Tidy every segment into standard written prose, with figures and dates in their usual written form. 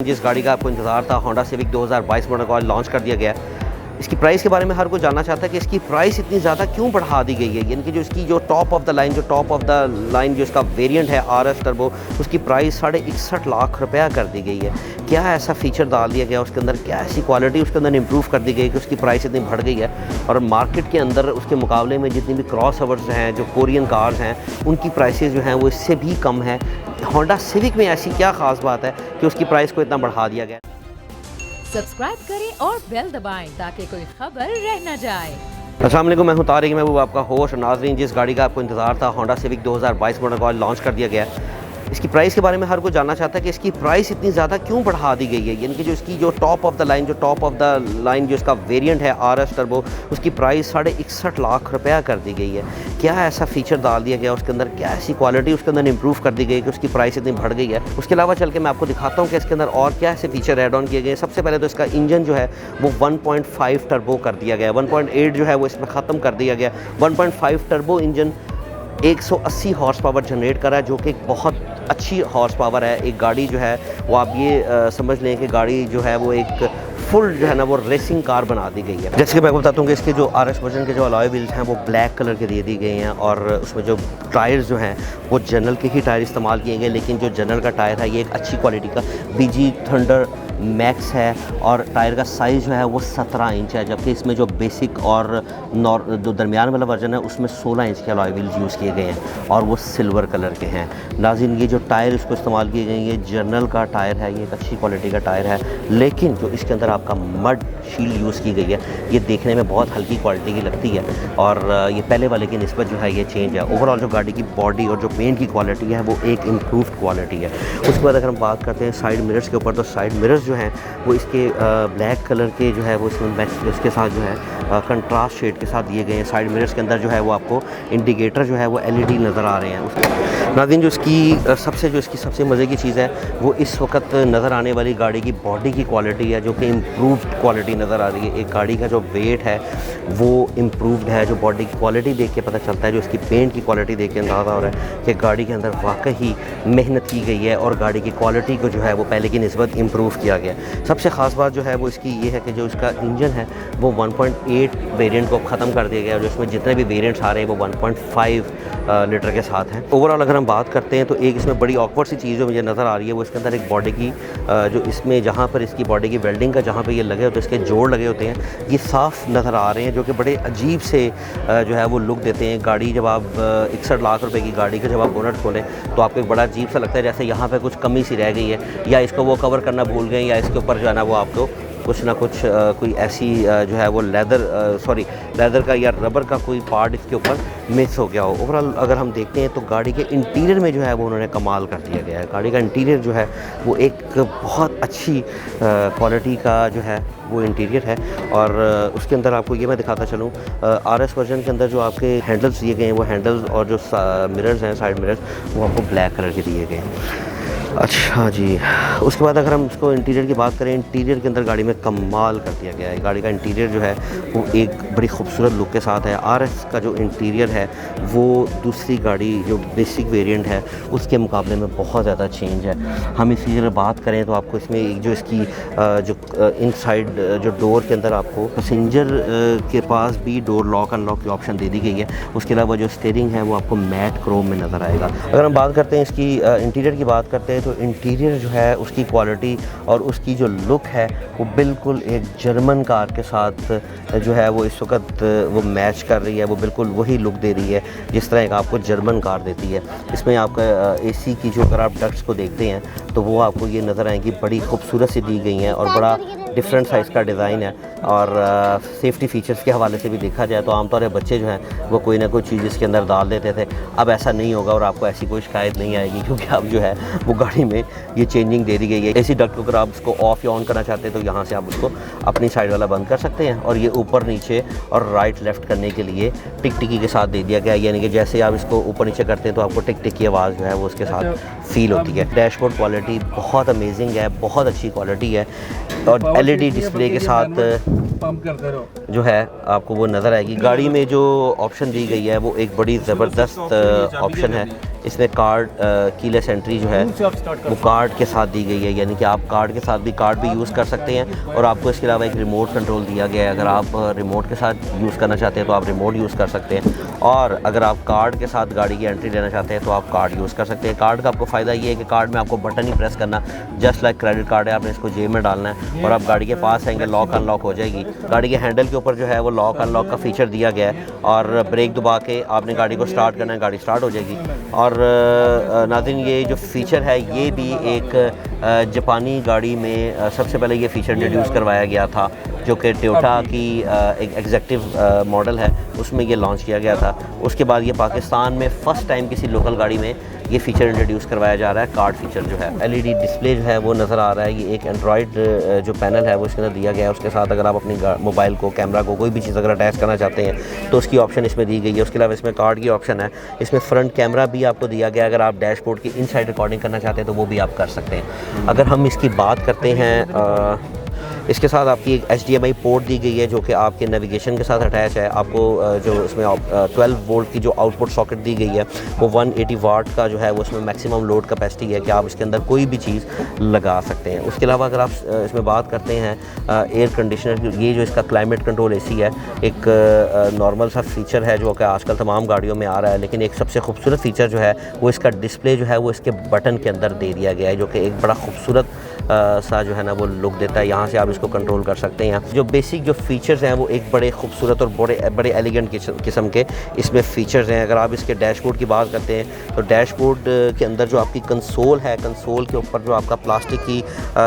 जिस गाड़ी का आपको इंतज़ार था, होंडा सिविक 2022 मॉडल का लॉन्च कर दिया गया है। इसकी प्राइस के बारे में हर कोई जानना चाहता है कि इसकी प्राइस इतनी ज़्यादा क्यों बढ़ा दी गई है। यानी कि जो इसकी जो टॉप ऑफ द लाइन जो इसका वेरिएंट है RS टर्बो, उसकी प्राइस 61.5 लाख रुपया कर दी गई है। क्या ऐसा फीचर डाल दिया गया उसके अंदर, क्या ऐसी क्वालिटी उसके अंदर इंप्रूव कर दी गई कि उसकी प्राइस इतनी बढ़ गई है। और मार्केट के अंदर उसके मुकाबले में जितनी भी क्रॉस ओवर्स हैं, जो कोरियन कार्स हैं, उनकी प्राइसेस जो हैं वो इससे भी कम है। होंडा सिविक में ऐसी क्या ख़ास बात है कि उसकी प्राइस को इतना बढ़ा दिया गया। सब्सक्राइब करें और बेल दबाएं ताकि कोई खबर रह न जाए। अस्सलाम वालेकुम, मैं हूं तारिक महबूब, आपका होस्ट। नाज़रीन, जिस गाड़ी का आपको इंतज़ार था, होंडा सिविक 2022 मॉडल का लॉन्च कर दिया गया है। इसकी प्राइस के बारे में हर कोई जानना चाहता है कि इसकी प्राइस इतनी ज़्यादा क्यों बढ़ा दी गई है। यानी कि जो इसकी जो टॉप ऑफ द लाइन जो इसका वेरिएंट है RS टर्बो, उसकी प्राइस 61.5 लाख रुपया कर दी गई है। क्या ऐसा फीचर डाल दिया गया उसके अंदर, क्या ऐसी क्वालिटी उसके अंदर इंप्रूव कर दी गई कि उसकी प्राइस इतनी बढ़ गई है। उसके अलावा चल के मैं आपको दिखाता हूँ कि इसके अंदर और क्या ऐसे फीचर ऐड ऑन किए गए हैं। सबसे पहले तो इसका इंजन जो है वो 1.5 टर्बो कर दिया गया है। 1.8 जो है वो इसमें ख़त्म कर दिया गया। 1.5 turbo engine 180 horse power generate कर रहा है, जो कि एक बहुत अच्छी हॉर्स पावर है। एक गाड़ी जो है वो आप ये समझ लें कि गाड़ी जो है वो एक फुल जो है ना वो रेसिंग कार बना दी गई है। जैसे कि मैं आपको बताता हूँ कि इसके जो RS वर्जन के जो अलॉय व्हील्स हैं वो ब्लैक कलर के दे दी गए हैं। और उसमें जो टायर्स जो हैं वो जनरल के ही टायर इस्तेमाल किए गए। लेकिन जो जनरल का टायर है ये एक अच्छी क्वालिटी का BG थंडर मैक्स है। और टायर का साइज़ जो है वो 17 इंच है, जबकि इसमें जो बेसिक और जो दरमियान वाला वर्जन है उसमें 16 इंच के अलॉय व्हील्स यूज़ किए गए हैं और वो सिल्वर कलर के हैं। नाज़रीन, ये जो टायर इसको इस्तेमाल किए गए हैं ये जनरल का टायर है, ये एक अच्छी क्वालिटी का टायर है। लेकिन जो इसके अंदर आपका मड शील्ड यूज़ की गई है ये देखने में बहुत हल्की क्वालिटी की लगती है और ये पहले वाले की निस्बत जो है ये चेंज है। ओवरऑल जो गाड़ी की बॉडी और जो पेंट की क्वालिटी है वो एक इम्प्रूव्ड क्वालिटी है। उसके बाद अगर हम बात करते हैं साइड मिरर्स के ऊपर, तो साइड मिरर्स जो हैं वो इसके ब्लैक कलर के जो है वो इसमें मैच उसके साथ जो है कंट्रास्ट शेड के साथ दिए गए हैं। साइड मिरर्स के अंदर जो है वो आपको इंडिकेटर जो है वो LED नज़र आ रहे हैं। नाज़रीन, जो इसकी सबसे मज़े की चीज़ है वो इस वक्त नज़र आने वाली गाड़ी की बॉडी की क्वालिटी है, जो कि इम्प्रूव्ड क्वालिटी नज़र आ रही है। एक गाड़ी का जो वेट है वो इम्प्रूव्ड है। जो बॉडी की क्वालिटी देख के पता चलता है, जो इसकी पेंट की क्वालिटी देख के अंदाज़ा हो रहा है कि गाड़ी के अंदर वाकई मेहनत की गई है और गाड़ी की क्वालिटी को जो है वो पहले की निस्बत इम्प्रूव किया गया। सबसे ख़ास बात जो है वो इसकी ये है कि जो इसका इंजन है वो 1.8 वेरिएंट को ख़त्म कर दिया गया है। जो इसमें जितने भी वेरिएंट्स आ रहे हैं वो 1.5 लीटर के साथ हैं। ओवरऑल अगर हम बात करते हैं तो एक इसमें बड़ी ऑकवर्ड सी चीज़ जो मुझे नज़र आ रही है वो इसके अंदर एक बॉडी की जो इसमें जहाँ पर इसकी बॉडी की वेल्डिंग का जहाँ पे ये लगे होते हैं, इसके जोड़ लगे होते हैं, ये साफ़ नज़र आ रहे हैं, जो कि बड़े अजीब से जो है वो लुक देते हैं। गाड़ी जब आप 61 लाख रुपए की गाड़ी का जब आप बोनट खोलें तो आपको एक बड़ा अजीब सा लगता है, जैसे यहाँ पे कुछ कमी सी रह गई है, या इसको वो कवर करना भूल गए, या इसके ऊपर जो है ना वो आपको कुछ ना कुछ कोई ऐसी जो है वो लेदर का या रबर का कोई पार्ट इसके ऊपर मिस हो गया हो। ओवरऑल अगर हम देखते हैं तो गाड़ी के इंटीरियर में जो है वो उन्होंने कमाल कर दिया गया है। गाड़ी का इंटीरियर जो है वो एक बहुत अच्छी क्वालिटी का जो है वो इंटीरियर है। और उसके अंदर आपको ये मैं दिखाता चलूँ, RS वर्जन के अंदर जो आपके हैंडल्स दिए गए हैं वो हैंडल्स और जो मिरर्स हैं, साइड मिरर्स, वो आपको ब्लैक कलर के दिए गए हैं। अच्छा जी, उसके बाद अगर हम इसको इंटीरियर की बात करें, इंटीरियर के अंदर गाड़ी में कमाल कर दिया गया है। गाड़ी का इंटीरियर जो है वो एक बड़ी खूबसूरत लुक के साथ है। RS का जो इंटीरियर है वो दूसरी गाड़ी जो बेसिक वेरिएंट है उसके मुकाबले में बहुत ज़्यादा चेंज है। हम इसकी अगर बात करें तो आपको इसमें एक जो इसकी जो इनसाइड जो डोर के अंदर आपको पैसेंजर के पास भी डोर लॉक अनलॉक की ऑप्शन दे दी गई है। उसके अलावा जो स्टीयरिंग है वो आपको मैट क्रोम में नज़र आएगा। अगर हम बात करते हैं इसकी इंटीरियर की बात करते हैं तो इंटीरियर जो है उसकी क्वालिटी और उसकी जो लुक है वो बिल्कुल एक जर्मन कार के साथ जो है वो इस वक्त वो मैच कर रही है। वो बिल्कुल वही लुक दे रही है जिस तरह एक आपको जर्मन कार देती है। इसमें आपका AC की जो अगर आप डक्ट्स को देखते हैं तो वो आपको ये नज़र आएंगी, बड़ी खूबसूरत सी दी गई हैं और बड़ा डिफरेंट साइज़ का डिज़ाइन है। और सेफ्टी फीचर्स के हवाले से भी देखा जाए तो आमतौर पर बच्चे जो हैं वो कोई ना कोई चीज़ इसके अंदर डाल देते थे। अब ऐसा नहीं होगा और आपको ऐसी कोई शिकायत नहीं आएगी, क्योंकि अब जो है वो गाड़ी में ये चेंजिंग दे दी गई है। AC डक्ट को अगर आप उसको ऑफ या ऑन करना चाहते हैं तो यहाँ से आप उसको अपनी साइड वाला बंद कर सकते हैं। और ये ऊपर नीचे और राइट लेफ़्ट करने के लिए टिक टिकी के साथ दे दिया गया है। यानी कि जैसे आप इसको ऊपर नीचे करते हैं तो आपको टिक टिक की आवाज़ जो है वो उसके साथ फील होती है। डैशबोर्ड क्वालिटी बहुत अमेजिंग है, बहुत अच्छी क्वालिटी है। और LED डिस्प्ले के साथ पंप करते रहो। जो है आपको वो नज़र आएगी। गाड़ी में जो ऑप्शन दी गई है वो एक बड़ी ज़बरदस्त ऑप्शन है। इसमें कार्ड कीलेस एंट्री जो है वो कार्ड के साथ दी गई है, यानी कि आप कार्ड के साथ भी कार्ड भी यूज़ कर सकते हैं और आपको इसके अलावा एक रिमोट कंट्रोल दिया गया है। अगर आप रिमोट के साथ यूज़ करना चाहते हैं तो आप रिमोट यूज़ कर सकते हैं, और अगर आप कार्ड के साथ गाड़ी की एंट्री लेना चाहते हैं तो आप कार्ड यूज़ कर सकते हैं। कार्ड का आपको फ़ायदा ये है कि कार्ड में आपको बटन ही प्रेस करना, जस्ट लाइक क्रेडिट कार्ड है, आपने इसको जेब में डालना है और आप गाड़ी के पास आएंगे, लॉक अनलॉक हो जाएगी। गाड़ी के हैंडल के ऊपर जो है वो लॉक अनलॉक का फीचर दिया गया है और ब्रेक दबा के आपने गाड़ी को स्टार्ट करना है, गाड़ी स्टार्ट हो जाएगी। और नाज़रीन ये जो फ़ीचर है ये भी एक जापानी गाड़ी में सबसे पहले ये फ़ीचर इंट्रोड्यूस करवाया गया था, जो कि टोयोटा की एक एग्जेक्टिव मॉडल है उसमें ये लॉन्च किया गया था। उसके बाद ये पाकिस्तान में फ़र्स्ट टाइम किसी लोकल गाड़ी में ये फ़ीचर इंट्रोड्यूस करवाया जा रहा है। कार्ड फीचर जो है LED डिस्प्ले जो है वो नज़र आ रहा है। ये एक एंड्रॉयड जो पैनल है वो इसके अंदर दिया गया है। उसके साथ अगर आप अपनी मोबाइल को, कैमरा को, कोई भी चीज़ अगर अटैच करना चाहते हैं तो उसकी ऑप्शन इसमें दी गई है। उसके अलावा इसमें कार्ड की ऑप्शन है। इसमें फ्रंट कैमरा भी आपको दिया गया है। अगर आप डैशबोर्ड की इनसाइड रिकॉर्डिंग करना चाहते हैं तो वो भी आप कर सकते हैं। अगर हम इसकी बात करते हैं, इसके साथ आपकी एक HDMI पोर्ट दी गई है जो कि आपके नेविगेशन के साथ अटैच है। आपको जो इसमें 12 वोल्ट की जो आउटपुट सॉकेट दी गई है वो 180 वाट का जो है वो इसमें मैक्सिमम लोड कैपेसिटी है कि आप इसके अंदर कोई भी चीज़ लगा सकते हैं। उसके अलावा अगर आप इसमें बात करते हैं एयर कंडीशनर, ये जो इसका क्लाइमेट कंट्रोल AC है, एक नॉर्मल सा फीचर है जो कि आजकल तमाम गाड़ियों में आ रहा है, लेकिन एक सबसे खूबसूरत फीचर जो है वो इसका डिस्प्ले जो है वो इसके बटन के अंदर दे दिया गया है, जो कि एक बड़ा खूबसूरत सा जो है ना वो लुक देता है। यहाँ से आप इसको कंट्रोल कर सकते हैं। जो बेसिक जो फीचर्स हैं वो एक बड़े खूबसूरत और बड़े एलिगेंट किस्म के इसमें फ़ीचर्स हैं। अगर आप इसके डैशबोर्ड की बात करते हैं तो डैशबोर्ड के अंदर जो आपकी कंसोल है, कंसोल के ऊपर जो आपका प्लास्टिक की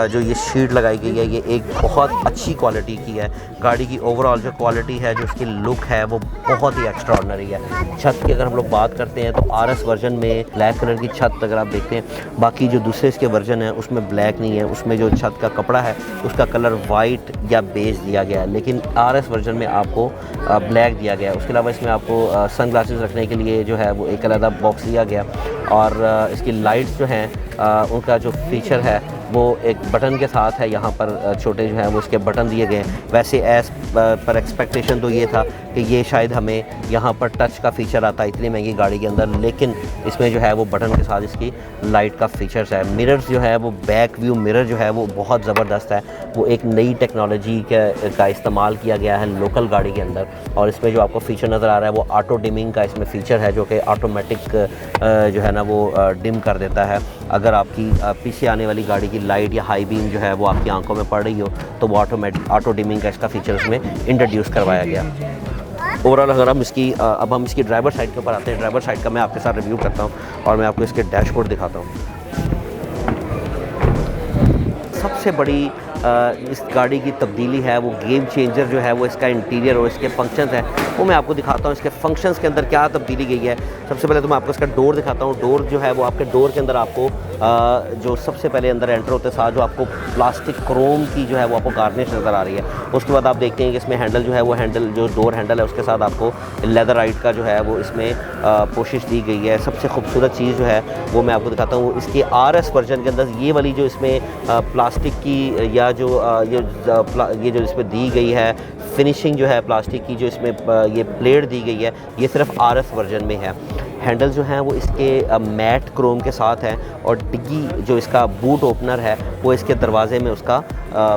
जो ये शीट लगाई गई है ये एक बहुत अच्छी क्वालिटी की है। गाड़ी की ओवरऑल जो क्वालिटी है, जो उसकी लुक है वो बहुत ही एक्स्ट्राऑर्डिनरी है। छत की अगर हम लोग बात करते हैं तो RS वर्जन में ब्लैक कलर की छत अगर आप देखते हैं, बाकी जो दूसरे इसके वर्जन है उसमें ब्लैक नहीं है, उसमें जो छत का कपड़ा है उसका कलर वाइट या बेज दिया गया है, लेकिन RS वर्जन में आपको ब्लैक दिया गया है। उसके अलावा इसमें आपको सन ग्लासेस रखने के लिए जो है वो एक अलग बॉक्स दिया गया और इसकी लाइट्स जो हैं उनका जो फीचर है वो एक बटन के साथ है। यहाँ पर छोटे जो हैं वो इसके बटन दिए गए हैं। वैसे एज़ पर एक्सपेक्टेशन तो ये था कि ये शायद हमें यहाँ पर टच का फ़ीचर आता है इतनी महंगी गाड़ी के अंदर, लेकिन इसमें जो है वो बटन के साथ इसकी लाइट का फ़ीचर्स है। मिरर्स जो है वो बैक व्यू मिरर जो है वो बहुत ज़बरदस्त है। वो एक नई टेक्नोलॉजी का इस्तेमाल किया गया है लोकल गाड़ी के अंदर, और इसमें जो आपको फ़ीचर नज़र आ रहा है वो ऑटो डिमिंग का इसमें फ़ीचर है, जो कि ऑटोमेटिक जो है ना वो डिम कर देता है। अगर आपकी पीछे आने वाली गाड़ी की लाइट या हाई बीम जो है वो आपकी आंखों में पड़ रही हो तो वो ऑटो डिमिंग का इसका फीचर उसमें इंट्रोड्यूस करवाया गया। ओवरऑल अगर हम इसकी अब हम इसकी ड्राइवर साइड के ऊपर आते हैं। ड्राइवर साइड का मैं आपके साथ रिव्यू करता हूँ और मैं आपको इसके डैशबोर्ड दिखाता हूँ। सबसे बड़ी इस गाड़ी की तब्दीली है वो गेम चेंजर जो है वो इसका इंटीरियर और इसके फंक्शंस हैं वो मैं आपको दिखाता हूँ। इसके फंक्शंस के अंदर क्या तब्दीली गई है, सबसे पहले तो मैं आपको इसका डोर दिखाता हूँ। डोर जो है वो आपके डोर के अंदर आपको जो सबसे पहले अंदर एंटर होते साथ जो आपको प्लास्टिक क्रोम की जो है वो आपको गार्निश नज़र आ रही है। उसके बाद आप देखते हैं कि इसमें हैंडल जो है वो हैंडल जो डोर हैंडल है उसके साथ आपको लेदराइट का जो है वो इसमें कोशिश दी गई है। सबसे खूबसूरत चीज़ जो है वो मैं आपको दिखाता हूँ। इसकी RS वर्जन के अंदर ये वाली जो इसमें प्लास्टिक की या जो ये जो इसमें दी गई है फिनिशिंग जो है प्लास्टिक की जो इसमें ये प्लेट दी गई है ये सिर्फ RS वर्जन में है। हैंडल जो हैं वो इसके मैट क्रोम के साथ है और डिग्गी जो इसका बूट ओपनर है वो इसके दरवाजे में उसका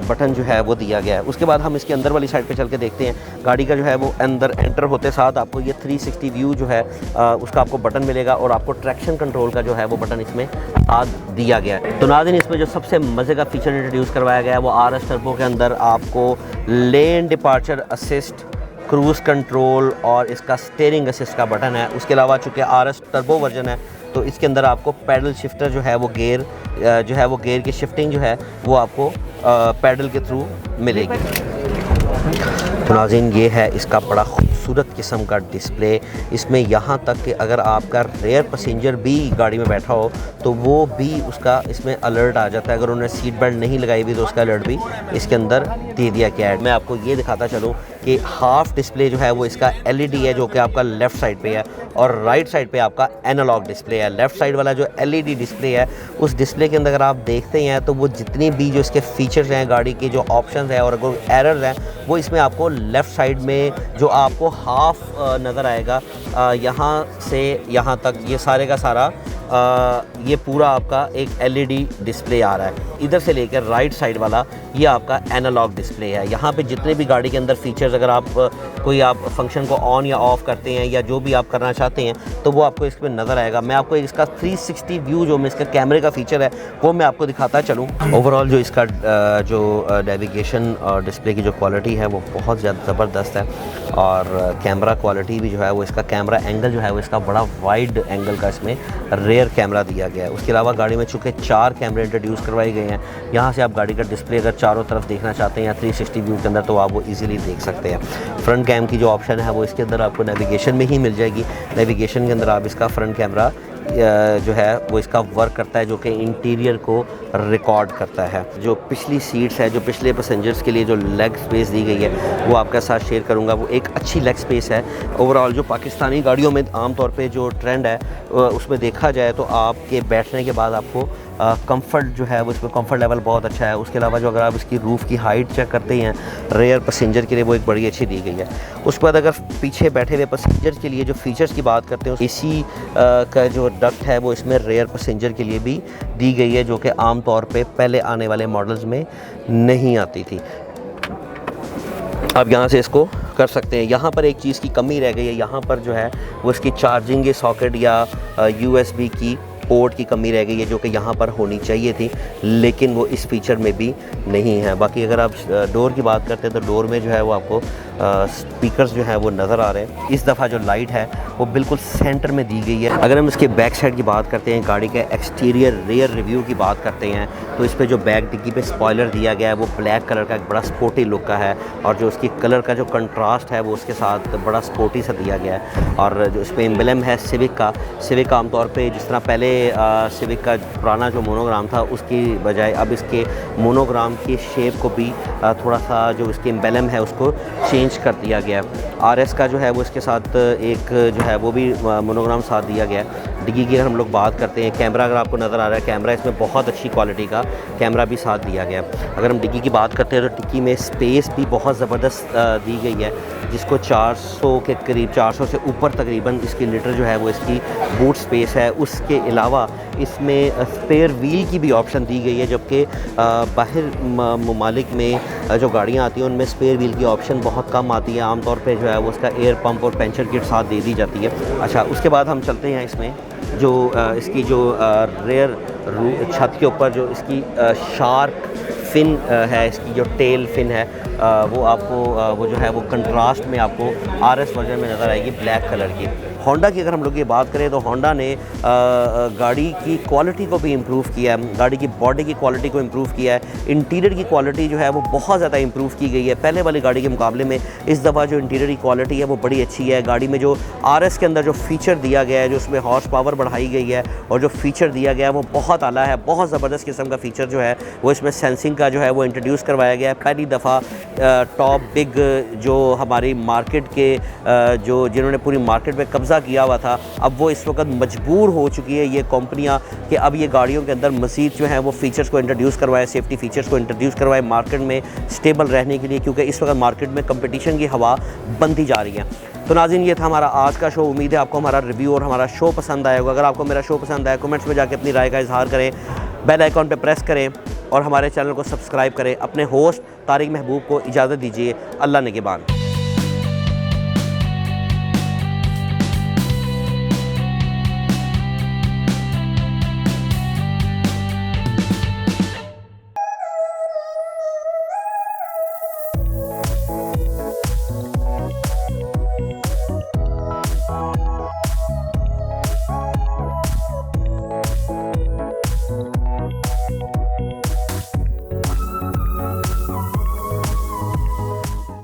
बटन जो है वो दिया गया है। उसके बाद हम इसके अंदर वाली साइड पे चल के देखते हैं। गाड़ी का जो है वो अंदर एंटर होते साथ आपको ये 360 व्यू जो है उसका आपको बटन मिलेगा और आपको ट्रैक्शन कंट्रोल का जो है वो बटन इसमें साथ दिया गया है। तो नाज़रीन इसमें जो सबसे मज़े का फीचर इंट्रोड्यूस करवाया गया है वो RS टर्बो के अंदर आपको lane departure assist, cruise control और इसका स्टीयरिंग असिस्ट का बटन है। उसके अलावा चूँकि RS टर्बो वर्जन है तो इसके अंदर आपको पैडल शिफ्टर जो है वो गेयर जो है वो गेयर की शिफ्टिंग जो है वो आपको पैडल के थ्रू मिलेगी। तो नाज़रीन ये है इसका बड़ा खूबसूरत किस्म का डिस्प्ले। इसमें यहाँ तक कि अगर आपका रेयर पैसेंजर भी गाड़ी में बैठा हो तो वो भी उसका इसमें अलर्ट आ जाता है। अगर उन्होंने सीट बेल्ट नहीं लगाई हुई तो उसका अलर्ट भी इसके अंदर दे दिया गया है। मैं आपको ये दिखाता चलूँ कि हाफ डिस्प्ले जो है वो इसका LED है, जो कि आपका लेफ़्ट साइड पे है, और राइट साइड पे आपका एनालॉग डिस्प्ले है। लेफ़्ट साइड वाला जो LED डिस्प्ले है, उस डिस्प्ले के अंदर अगर आप देखते हैं तो वो जितनी भी जो इसके फीचर्स हैं, गाड़ी के जो ऑप्शंस हैं और अगर एरर्स हैं, वो इसमें आपको लेफ़्ट साइड में जो आपको हाफ नज़र आएगा, यहाँ से यहाँ तक ये सारे का सारा ये पूरा आपका एक LED डिस्प्ले आ रहा है। इधर से लेकर राइट साइड वाला ये आपका एनालॉग डिस्प्ले है। यहाँ पे जितने भी गाड़ी के अंदर फीचर्स, अगर आप कोई आप फंक्शन को ऑन या ऑफ़ करते हैं या जो भी आप करना चाहते हैं, तो वो आपको इसमें नज़र आएगा। मैं आपको इसका 360 व्यू जो मैं इसका कैमरे का फ़ीचर है वो मैं आपको दिखाता चलूँ। ओवरऑल जो इसका जो नेविगेशन और डिस्प्ले की जो क्वालिटी है वो बहुत ज़्यादा ज़बरदस्त है, और कैमरा क्वालिटी भी जो है वो इसका कैमरा एंगल जो है वो इसका बड़ा वाइड एंगल का इसमें रेयर कैमरा दिया गया है। उसके अलावा गाड़ी में चूँकि 4 कैमरे इंट्रोड्यूस करवाए गए हैं, यहाँ से आप गाड़ी का डिस्प्ले अगर चारों तरफ देखना चाहते हैं या 360 व्यू के अंदर, तो आप वो इजीली देख सकते हैं। फ्रंट कैम की जो ऑप्शन है वो इसके अंदर आपको नेविगेशन में ही मिल जाएगी। नेविगेशन के अंदर आप इसका फ्रंट कैमरा जो है वो इसका वर्क करता है, जो कि इंटीरियर को रिकॉर्ड करता है। जो पिछली सीट्स है, जो पिछले पैसेंजर्स के लिए जो लेग स्पेस दी गई है वो आपके साथ शेयर करूंगा। वो एक अच्छी लेग स्पेस है। ओवरऑल जो पाकिस्तानी गाड़ियों में आमतौर पे जो ट्रेंड है उसमें देखा जाए तो आपके बैठने के बाद आपको कंफर्ट जो है वो इसमें कंफर्ट लेवल बहुत अच्छा है। उसके अलावा जो अगर आप इसकी रूफ़ की हाइट चेक करते हैं रेयर पैसेंजर के लिए, वो एक बड़ी अच्छी दी गई है। उसके बाद अगर पीछे बैठे हुए पैसेंजर के लिए जो फ़ीचर्स की बात करते हैं, AC का जो डक्ट है वो इसमें रेयर पैसेंजर के लिए भी दी गई है, जो कि आम तौर पे पहले आने वाले मॉडल्स में नहीं आती थी। आप यहाँ से इसको कर सकते हैं। यहाँ पर एक चीज़ की कमी रह गई है, यहाँ पर जो है वो इसकी चार्जिंग सॉकेट या USB की पोर्ट की कमी रह गई है, जो कि यहाँ पर होनी चाहिए थी, लेकिन वो इस फीचर में भी नहीं है। बाकी अगर आप डोर की बात करते हैं तो डोर में जो है वो आपको स्पीकर्स जो है वो नज़र आ रहे हैं। इस दफ़ा जो लाइट है वो बिल्कुल सेंटर में दी गई है। अगर हम इसके बैक साइड की बात करते हैं, गाड़ी के एक्सटीरियर रेयर रिव्यू की बात करते हैं, तो इस पर जो बैक डिग्गी पे स्पॉयलर दिया गया है वो ब्लैक कलर का एक बड़ा स्पोर्टी लुक का है, और जो उसकी कलर का जो कंट्रास्ट है वो उसके साथ बड़ा स्पोर्टी सा दिया गया है। और जो इस पर एम्बलम है सिविक का आमतौर पर जिस तरह पहले सिविक का पुराना जो मोनोग्राम था उसकी बजाय अब इसके मोनोग्राम की शेप को भी थोड़ा सा जो इसके एम्बलम है उसको चेंज कर दिया गया है। RS का जो है वो इसके साथ एक जो है वो भी मोनोग्राम साथ दिया गया है। डिग्गी की अगर हम लोग बात करते हैं, कैमरा अगर आपको नज़र आ रहा है, कैमरा इसमें बहुत अच्छी क्वालिटी का कैमरा भी साथ दिया गया है। अगर हम डिग्गी की बात करते हैं तो डिग्गी में स्पेस भी बहुत ज़बरदस्त दी गई है, जिसको 400 के करीब 400 से ऊपर तकरीबन इसकी लीटर जो है वो इसकी बूट स्पेस है। उसके अलावा इसमें स्पेयर व्हील की भी ऑप्शन दी गई है, जबकि बाहर ममालिक में जो गाड़ियाँ आती हैं उनमें स्पेयर व्हील की ऑप्शन बहुत कम आती है। आमतौर पे जो है वो उसका एयर पंप और पंचर किट साथ दे दी जाती है। अच्छा, उसके बाद हम चलते हैं इसमें जो इसकी जो रेयर छत के ऊपर जो इसकी शार्क फिन है, इसकी जो टेल फिन है वो आपको वो जो है वो कंट्रास्ट में आपको RS वर्जन में नज़र आएगी ब्लैक कलर की। होंडा की अगर हम लोग ये बात करें तो होंडा ने गाड़ी की क्वालिटी को भी इम्प्रूव किया है, गाड़ी की बॉडी की क्वालिटी को इम्प्रूव किया है। इंटीरियर की क्वालिटी जो है वो बहुत ज़्यादा इम्प्रूव की गई है पहले वाली गाड़ी के मुकाबले में। इस दफ़ा जो इंटीरियर की क्वालिटी है वो बड़ी अच्छी है। गाड़ी में जो RS के अंदर जो फीचर दिया गया है, जो उसमें हॉर्स पावर बढ़ाई गई है और जो फीचर दिया गया है वो बहुत आला है। बहुत ज़बरदस्त किस्म का फ़ीचर जो है वो इसमें सेंसिंग का जो है वो इंट्रोड्यूस करवाया गया है। पहली दफ़ा टॉप बिग जो हमारी मार्केट के जो जिन्होंने पूरी मार्केट में कब्ज़ा किया हुआ था, अब वो इस वक्त मजबूर हो चुकी है ये कंपनियां कि अब ये गाड़ियों के अंदर मज़ीद जो है वो फ़ीचर्स को इंट्रोड्यूस करवाएं, सेफ्टी फ़ीचर्स को इंट्रोड्यूस करवाएं मार्केट में स्टेबल रहने के लिए, क्योंकि इस वक्त मार्केट में कंपटीशन की हवा बनती जा रही है। तो नाज़रीन, ये था हमारा आज का शो। उम्मीद है आपको हमारा रिव्यू और हमारा शो पसंद आएगा। अगर आपको मेरा शो पसंद आया, कमेंट्स में जाके अपनी राय का इजहार करें, बेल आइकॉन पर प्रेस करें और हमारे चैनल को सब्सक्राइब करें। अपने होस्ट तारिक महबूब को इजाज़त दीजिए। अल्लाह निगहबान।